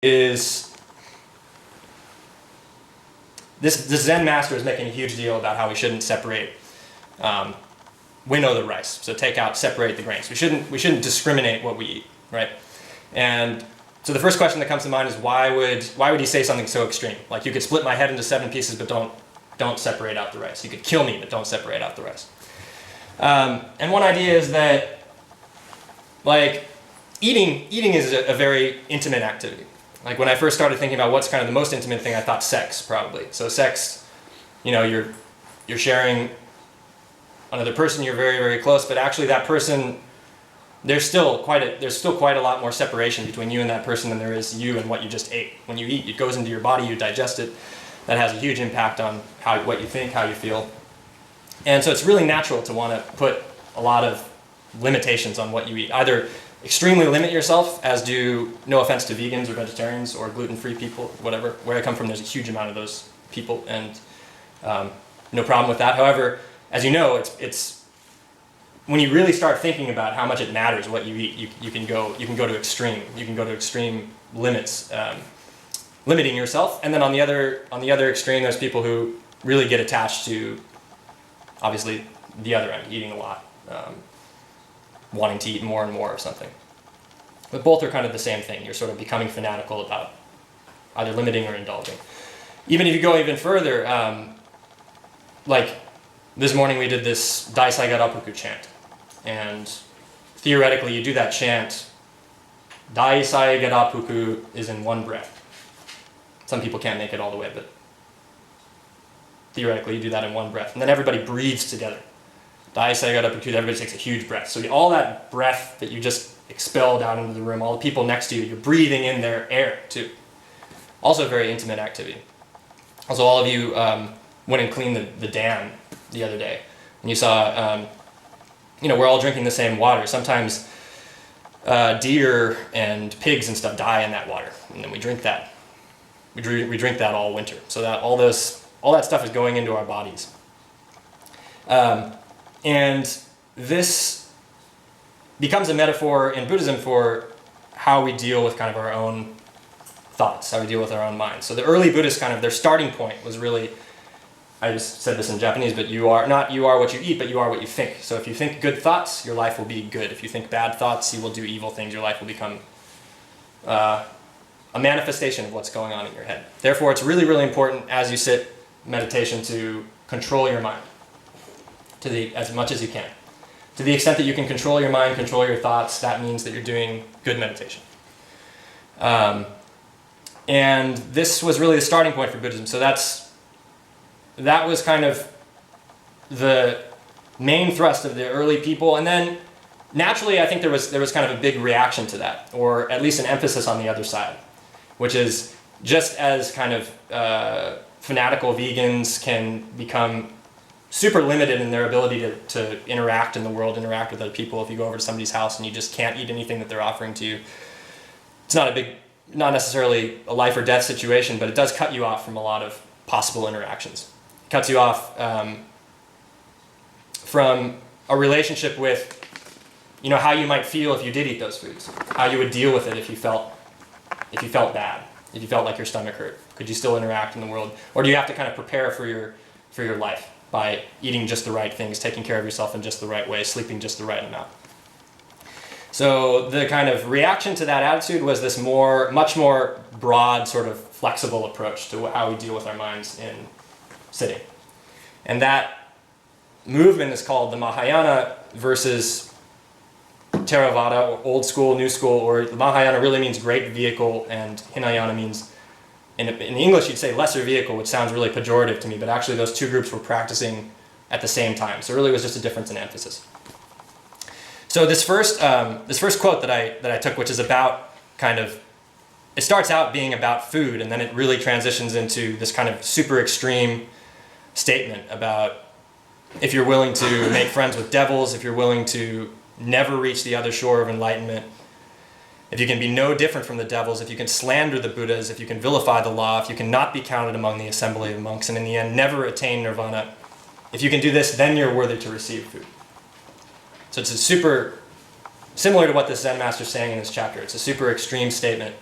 is this Zen master is making a huge deal about how we shouldn't separate, winnow the rice. So separate the grains. We shouldn't discriminate what we eat, right? And so the first question that comes to mind is why would he say something so extreme? Like, you could split my head into 7 pieces, but don't separate out the rice. You could kill me, but don't separate out the rice. And one idea is that, like, eating is a very intimate activity. Like, when I first started thinking about what's kind of the most intimate thing, I thought sex, probably. So sex, you're sharing another person, you're very, very close, but actually that person, there's still quite a lot more separation between you and that person than there is you and what you just ate. When you eat, it goes into your body, you digest it. That has a huge impact on what you think, how you feel. And so it's really natural to want to put a lot of limitations on what you eat. Either extremely limit yourself, as do, no offense to vegans or vegetarians or gluten-free people, whatever. Where I come from, there's a huge amount of those people, and no problem with that. However, as you know, it's when you really start thinking about how much it matters what you eat, you can go to extreme. You can go to extreme limits, limiting yourself. And then on the other extreme, there's people who really get attached to, obviously, the other end, eating a lot. Wanting to eat more and more of something. But both are kind of the same thing. You're sort of becoming fanatical about either limiting or indulging. Even if you go even further, like this morning we did this Daisai Garapuku chant. And theoretically you do that chant, Daisai Garapuku is in one breath. Some people can't make it all the way, but theoretically you do that in one breath. And then everybody breathes together. Daisai Garapuku, everybody takes a huge breath. So all that breath that you just expelled out into the room, all the people next to you, you're breathing in their air too. Also a very intimate activity. Also, all of you went and cleaned the dam the other day. And you saw, we're all drinking the same water. Sometimes deer and pigs and stuff die in that water. And then we drink that. We drink that all winter. So that all that stuff is going into our bodies. And this becomes a metaphor in Buddhism for how we deal with kind of our own thoughts, how we deal with our own minds. So the early Buddhists, kind of their starting point was really, I just said this in Japanese, but you are what you eat, but you are what you think. So if you think good thoughts, your life will be good. If you think bad thoughts, you will do evil things. Your life will become a manifestation of what's going on in your head. Therefore, it's really, really important as you sit meditation to control your mind. As much as you can. To the extent that you can control your mind, control your thoughts, that means that you're doing good meditation. And this was really the starting point for Buddhism. So that was kind of the main thrust of the early people. And then naturally, I think there was kind of a big reaction to that, or at least an emphasis on the other side, which is just as kind of fanatical vegans can become super limited in their ability to interact in the world, interact with other people. If you go over to somebody's house and you just can't eat anything that they're offering to you, it's not necessarily a life or death situation, but it does cut you off from a lot of possible interactions. It cuts you off from a relationship with, how you might feel if you did eat those foods, how you would deal with it if you felt bad, if you felt like your stomach hurt. Could you still interact in the world, or do you have to kind of prepare for your life by eating just the right things, taking care of yourself in just the right way, sleeping just the right amount? So the kind of reaction to that attitude was this much more broad, sort of flexible approach to how we deal with our minds in sitting. And that movement is called the Mahayana versus Theravada, or old school, new school, or the Mahayana really means great vehicle, and Hinayana means, in English you'd say lesser vehicle, which sounds really pejorative to me, but actually those two groups were practicing at the same time. So it really was just a difference in emphasis. So this first quote that I took, which is about it starts out being about food, and then it really transitions into this kind of super extreme statement about if you're willing to make friends with devils, if you're willing to never reach the other shore of enlightenment, if you can be no different from the devils, if you can slander the Buddhas, if you can vilify the law, if you cannot be counted among the assembly of monks, and in the end never attain nirvana, if you can do this, then you're worthy to receive food. So it's a super, similar to what the Zen master is saying in this chapter, it's a super extreme statement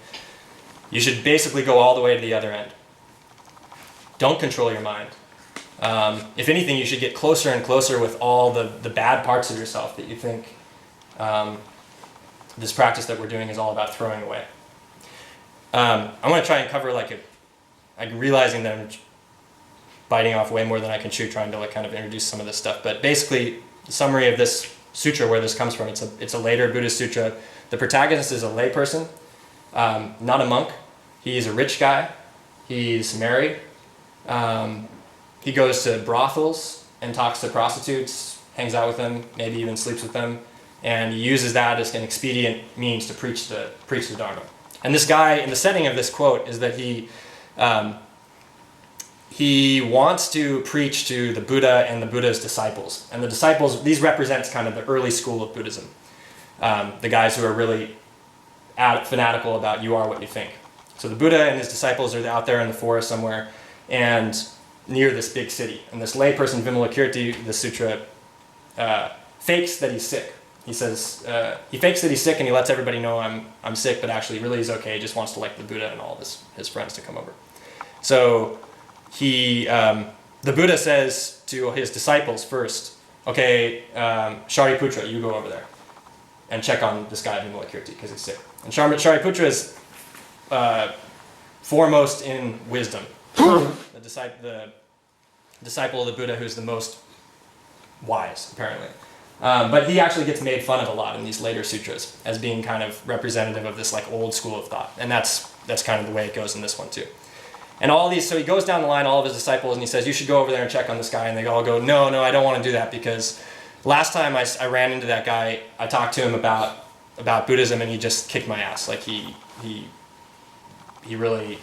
You should basically go all the way to the other end. Don't control your mind. If anything, you should get closer and closer with all the bad parts of yourself that you think this practice that we're doing is all about throwing away. I want to try and cover I'm realizing that I'm biting off way more than I can chew, trying to kind of introduce some of this stuff. But basically, the summary of this sutra, where this comes from, it's a later Buddhist sutra. The protagonist is a lay person, not a monk. He's a rich guy. He's married. He goes to brothels and talks to prostitutes, hangs out with them, maybe even sleeps with them, and he uses that as an expedient means to preach the dharma. And this guy, in the setting of this quote, is that he wants to preach to the Buddha and the Buddha's disciples. And the disciples, these represents kind of the early school of Buddhism. The guys who are really fanatical about you are what you think. So the Buddha and his disciples are out there in the forest somewhere and near this big city. And this layperson, Vimalakirti, the sutra, fakes that he's sick. He says, he fakes that he's sick and he lets everybody know I'm sick, but actually really he's okay. He just wants to the Buddha and all his friends to come over. So the Buddha says to his disciples first, okay, Shariputra, you go over there and check on this guy Vimalakirti because he's sick. And Shariputra is foremost in wisdom. The disciple of the Buddha who's the most wise, apparently. But he actually gets made fun of a lot in these later sutras as being kind of representative of this old school of thought. And that's kind of the way it goes in this one too. And so he goes down the line, all of his disciples, and he says, you should go over there and check on this guy. And they all go, no, I don't want to do that because last time I ran into that guy, I talked to him about Buddhism and he just kicked my ass. He really,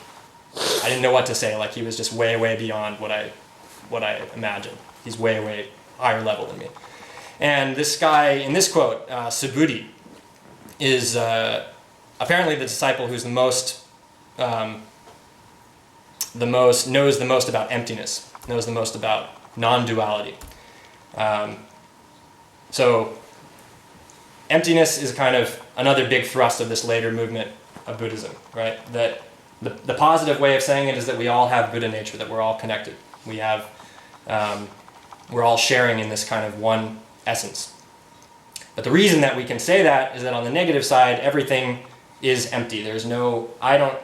I didn't know what to say. He was just way, way beyond what I imagined. He's way, way higher level than me. And this guy, in this quote, Subhuti, is apparently the disciple who's knows the most about emptiness, knows the most about non-duality. So emptiness is kind of another big thrust of this later movement of Buddhism, right? That the positive way of saying it is that we all have Buddha nature, that we're all connected. We're all sharing in this kind of one essence. But the reason that we can say that is that on the negative side, everything is empty. There's no, I don't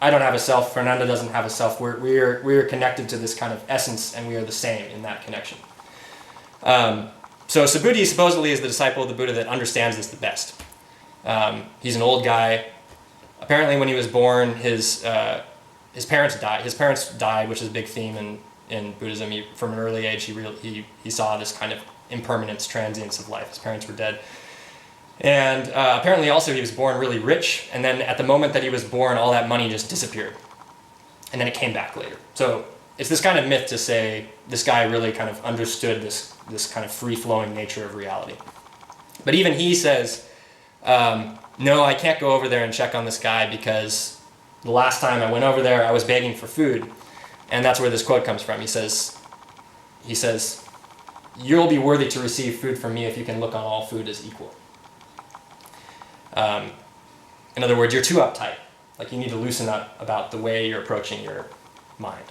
have a self, Fernanda doesn't have a self. We're connected to this kind of essence and we are the same in that connection. So Subhuti supposedly is the disciple of the Buddha that understands this the best. He's an old guy. Apparently when he was born, his parents died. His parents died, which is a big theme in Buddhism. From an early age, he saw this kind of impermanence, transience of life. His parents were dead. And apparently also he was born really rich, and then at the moment that he was born, all that money just disappeared. And then it came back later. So it's this kind of myth to say this guy really kind of understood this kind of free-flowing nature of reality. But even he says, no, I can't go over there and check on this guy because the last time I went over there, I was begging for food. And that's where this quote comes from. He says, you'll be worthy to receive food from me if you can look on all food as equal. In other words, you're too uptight. You need to loosen up about the way you're approaching your mind.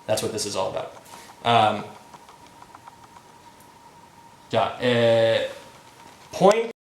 That's what this is all about. Point